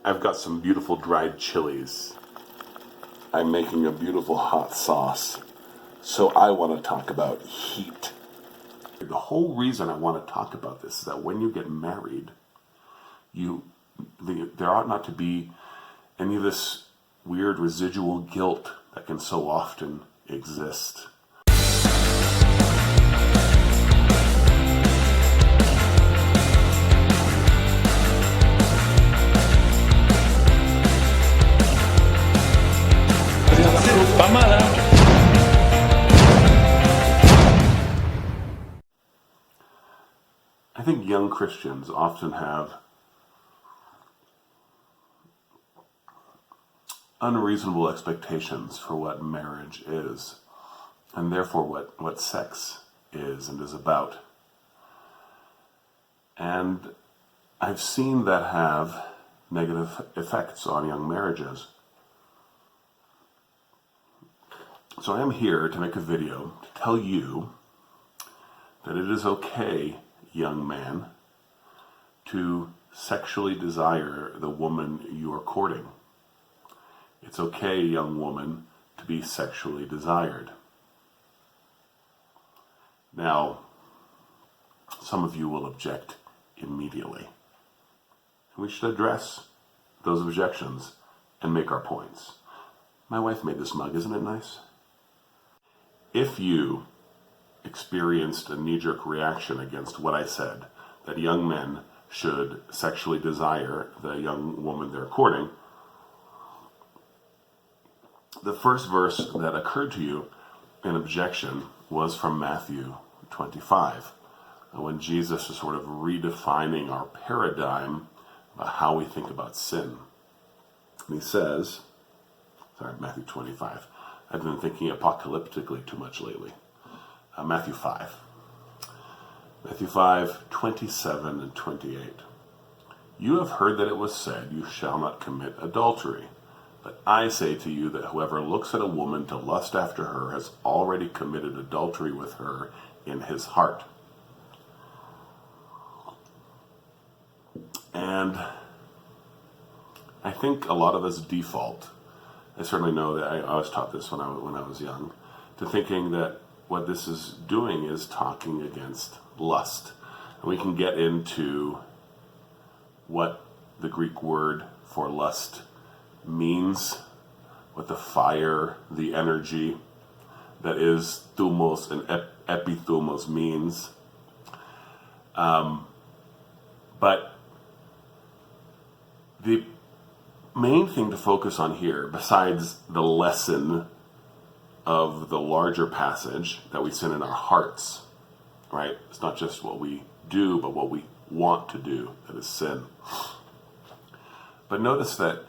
I've got some beautiful dried chilies. I'm making a beautiful hot sauce. So I want to talk about heat. The whole reason I want to talk about this is that when you get married, there ought not to be any of this weird residual guilt that can so often exist. I think young Christians often have unreasonable expectations for what marriage is, and therefore what sex is and is about. And I've seen that have negative effects on young marriages. So I am here to make a video to tell you that it is okay, young man, to sexually desire the woman you are courting. It's okay, young woman, to be sexually desired. Now, some of you will object immediately. And we should address those objections and make our points. My wife made this mug, isn't it nice? If you experienced a knee-jerk reaction against what I said, that young men should sexually desire the young woman they're courting, the first verse that occurred to you in objection was from Matthew 25, when Jesus is sort of redefining our paradigm about how we think about sin. And he says, Matthew 25. I've been thinking apocalyptically too much lately. Matthew 5. Matthew 5, 27 and 28. You have heard that it was said, you shall not commit adultery. But I say to you that whoever looks at a woman to lust after her has already committed adultery with her in his heart. And I think a lot of us default, I certainly know that I was taught this when I was young, to thinking that what this is doing is talking against lust. And we can get into what the Greek word for lust means, what the fire, the energy that is thumos and epithumos means. But the main thing to focus on here, besides the lesson of the larger passage, that we sin in our hearts, right? It's not just what we do, but what we want to do that is sin. But notice that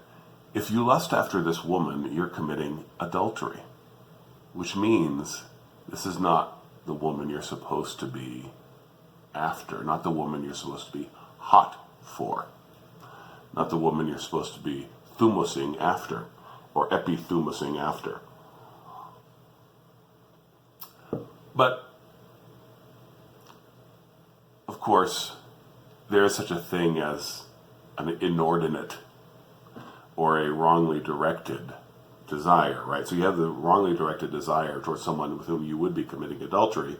if you lust after this woman, you're committing adultery, which means this is not the woman you're supposed to be after, not the woman you're supposed to be hot for, not the woman you're supposed to be thumosing after, or epithumosing after. But, of course, there is such a thing as an inordinate or a wrongly directed desire, right? So you have the wrongly directed desire towards someone with whom you would be committing adultery.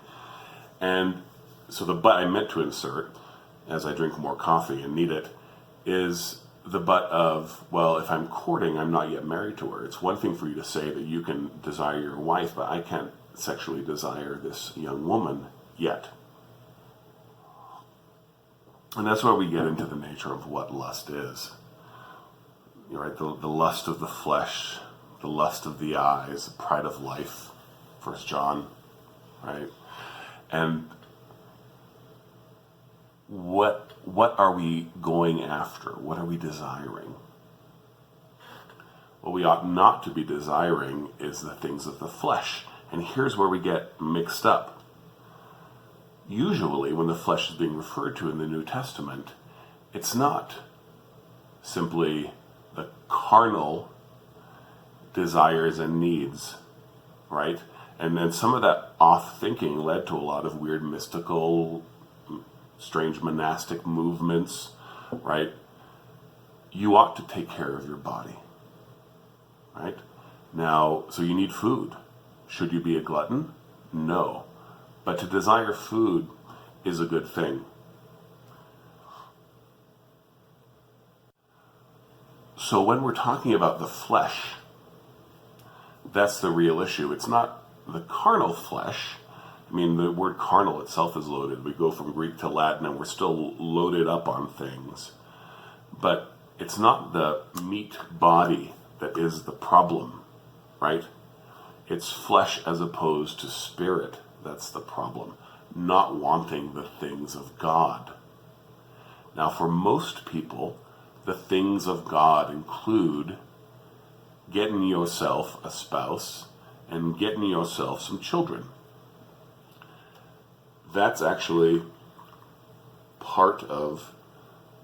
And so the but I meant to insert, as I drink more coffee and need it, is the but of, well, if I'm courting, I'm not yet married to her. It's one thing for you to say that you can desire your wife, but I can't sexually desire this young woman yet. And that's where we get into the nature of what lust is. You're right, the lust of the flesh, the lust of the eyes, the pride of life, 1 John, right? And what are we going after? What are we desiring? What we ought not to be desiring is the things of the flesh. And here's where we get mixed up. Usually, when the flesh is being referred to in the New Testament, it's not simply the carnal desires and needs, right? And then some of that off thinking led to a lot of weird mystical, strange monastic movements, right? you ought to take care of your body, right? Now, so you need food. Should you be a glutton? No. But to desire food is a good thing. So when we're talking about the flesh, that's the real issue. It's not the carnal flesh. I mean, the word carnal itself is loaded. We go from Greek to Latin and we're still loaded up on things. But it's not the meat body that is the problem, right? It's flesh as opposed to spirit that's the problem. Not wanting the things of God. Now, for most people, the things of God include getting yourself a spouse and getting yourself some children. That's actually part of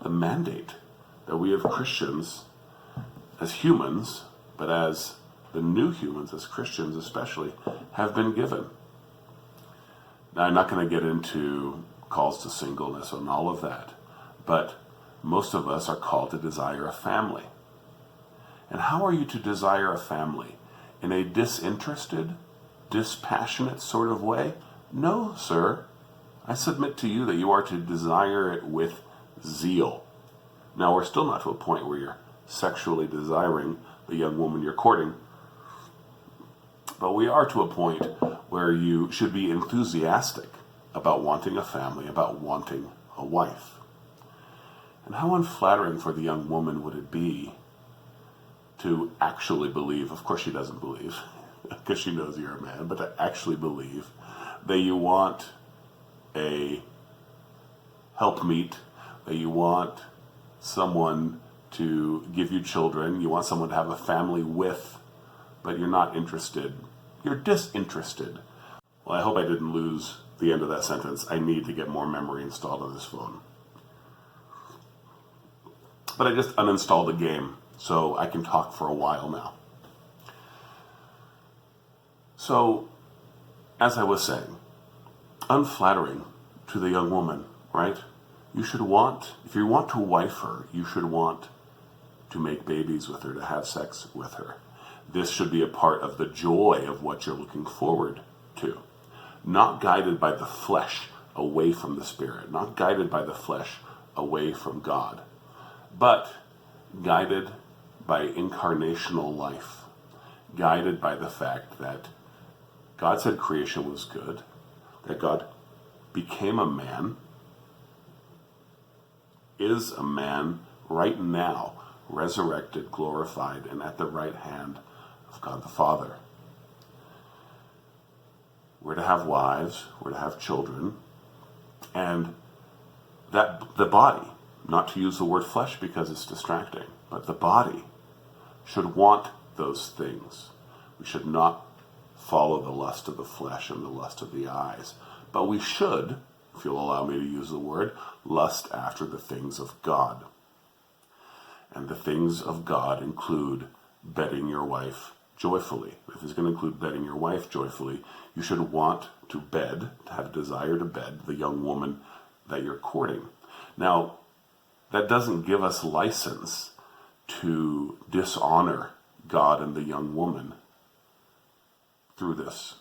the mandate that we as Christians, as humans, but as the new humans, as Christians especially, have been given. Now, I'm not going to get into calls to singleness and all of that, but most of us are called to desire a family. And how are you to desire a family? In a disinterested, dispassionate sort of way? No, sir. I submit to you that you are to desire it with zeal. Now, we're still not to a point where you're sexually desiring the young woman you're courting, but we are to a point where you should be enthusiastic about wanting a family, about wanting a wife. And how unflattering for the young woman would it be to actually believe, of course she doesn't believe, because she knows you're a man, but to actually believe that you want a helpmeet, that you want someone to give you children, you want someone to have a family with, but you're not interested. You're disinterested. Well, I hope I didn't lose the end of that sentence. I need to get more memory installed on this phone. But I just uninstalled the game, so I can talk for a while now. So, as I was saying, unflattering to the young woman, right? You should want, if you want to wife her, you should want to make babies with her, to have sex with her. This should be a part of the joy of what you're looking forward to. Not guided by the flesh away from the spirit, not guided by the flesh away from God, but guided by incarnational life, guided by the fact that God said creation was good, that God became a man, is a man right now, resurrected, glorified, and at the right hand of God the Father. We're to have wives, we're to have children, and that the body, not to use the word flesh because it's distracting, but the body should want those things. We should not follow the lust of the flesh and the lust of the eyes, but we should, if you'll allow me to use the word, lust after the things of God. And the things of God include bedding your wife joyfully. If it's going to include bedding your wife joyfully, you should want to bed, to have a desire to bed the young woman that you're courting. Now, that doesn't give us license to dishonor God and the young woman through this.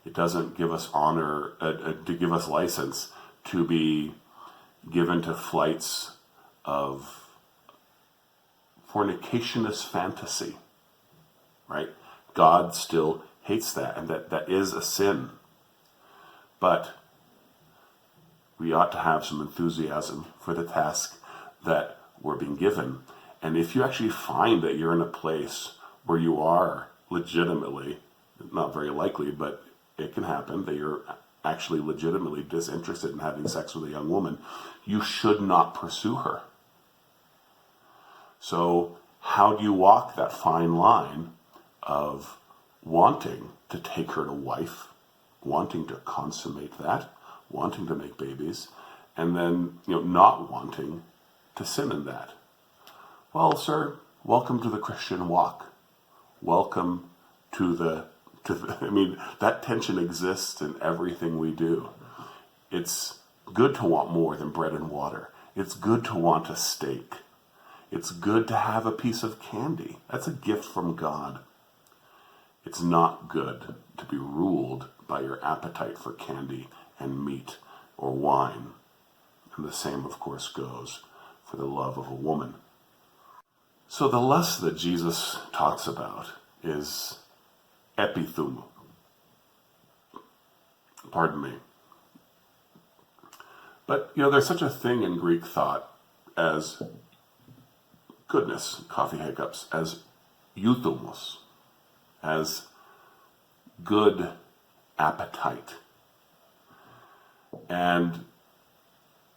It doesn't give us to give us license to be given to flights of fornicationist fantasy, right? God still hates that, and that is a sin. But we ought to have some enthusiasm for the task that we're being given. And if you actually find that you're in a place where you are legitimately, not very likely, but it can happen, that you're actually legitimately disinterested in having sex with a young woman, you should not pursue her. So how do you walk that fine line of wanting to take her to wife, wanting to consummate that, wanting to make babies, and then not wanting to sin in that? Well, sir, welcome to the Christian walk. Welcome to the that tension exists in everything we do. It's good to want more than bread and water. It's good to want a steak. It's good to have a piece of candy. That's a gift from God. It's not good to be ruled by your appetite for candy and meat or wine. And the same, of course, goes for the love of a woman. So the lust that Jesus talks about is epithumo. Pardon me. But, there's such a thing in Greek thought as goodness, coffee hiccups, as euthumos, as good appetite. And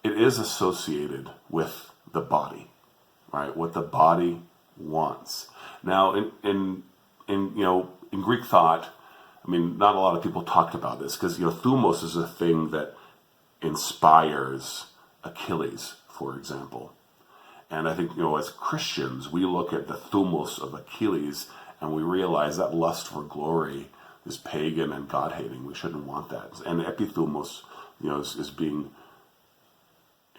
it is associated with the body, right? What the body wants. Now, in Greek thought, not a lot of people talked about this because, thumos is a thing that inspires Achilles, for example. And I think, as Christians, we look at the thumos of Achilles and we realize that lust for glory is pagan and God-hating. We shouldn't want that. And epithumos, is being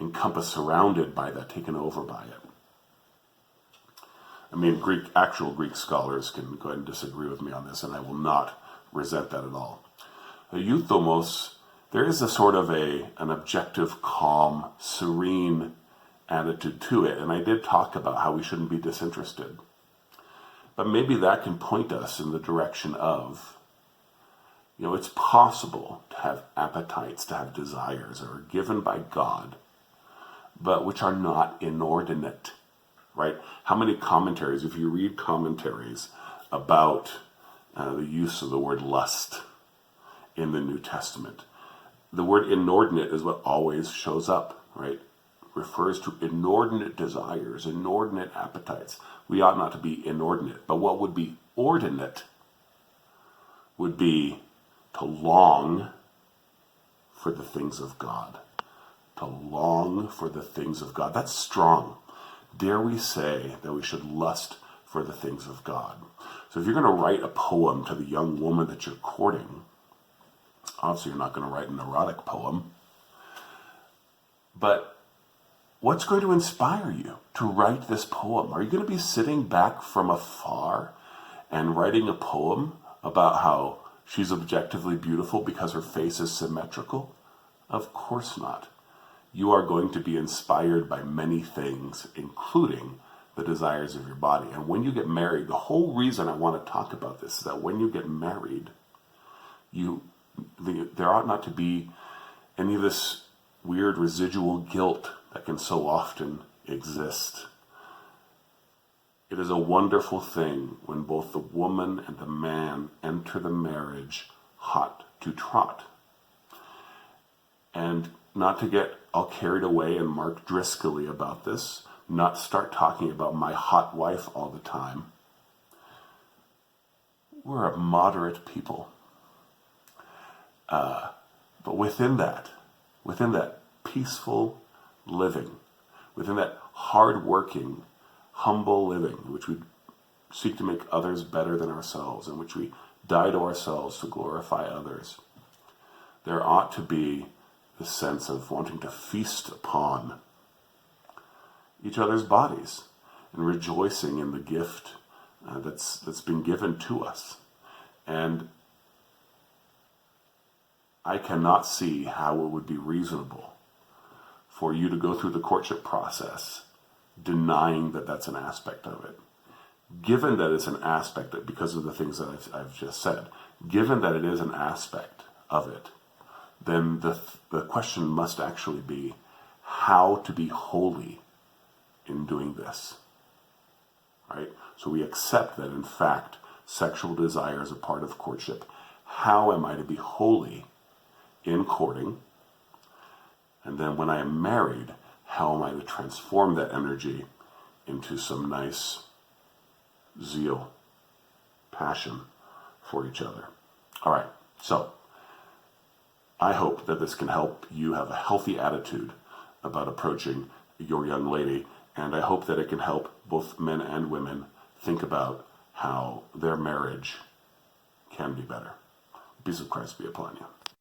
encompassed, surrounded by that, taken over by it. Actual Greek scholars can go ahead and disagree with me on this, and I will not resent that at all. The euthumos, there is a sort of an objective, calm, serene attitude to it, and I did talk about how we shouldn't be disinterested. But maybe that can point us in the direction of, it's possible to have appetites, to have desires that are given by God, but which are not inordinate, right? How many commentaries, if you read commentaries about the use of the word lust in the New Testament, the word inordinate is what always shows up, right? Refers to inordinate desires, inordinate appetites. We ought not to be inordinate. But what would be ordinate would be to long for the things of God. To long for the things of God. That's strong. Dare we say that we should lust for the things of God? So if you're going to write a poem to the young woman that you're courting, obviously you're not going to write an erotic poem, but what's going to inspire you to write this poem? Are you going to be sitting back from afar and writing a poem about how she's objectively beautiful because her face is symmetrical? Of course not. You are going to be inspired by many things, including the desires of your body. And when you get married, the whole reason I want to talk about this is that when you get married, there ought not to be any of this weird residual guilt that can so often exist. It is a wonderful thing when both the woman and the man enter the marriage hot to trot. And not to get all carried away and Mark Driscoll-y about this, not start talking about my hot wife all the time. We're a moderate people. But within that peaceful living, within that hard-working, humble living, in which we seek to make others better than ourselves, in which we die to ourselves to glorify others, there ought to be the sense of wanting to feast upon each other's bodies and rejoicing in the gift that's been given to us. And I cannot see how it would be reasonable for you to go through the courtship process denying that that's an aspect of it. Given that it's an aspect, that because of the things that I've just said, given that it is an aspect of it, then the question must actually be how to be holy in doing this, right? So we accept that, in fact, sexual desire is a part of courtship. How am I to be holy in courting? And then when I am married, how am I to transform that energy into some nice zeal, passion for each other? All right, so I hope that this can help you have a healthy attitude about approaching your young lady, and I hope that it can help both men and women think about how their marriage can be better. Peace of Christ be upon you.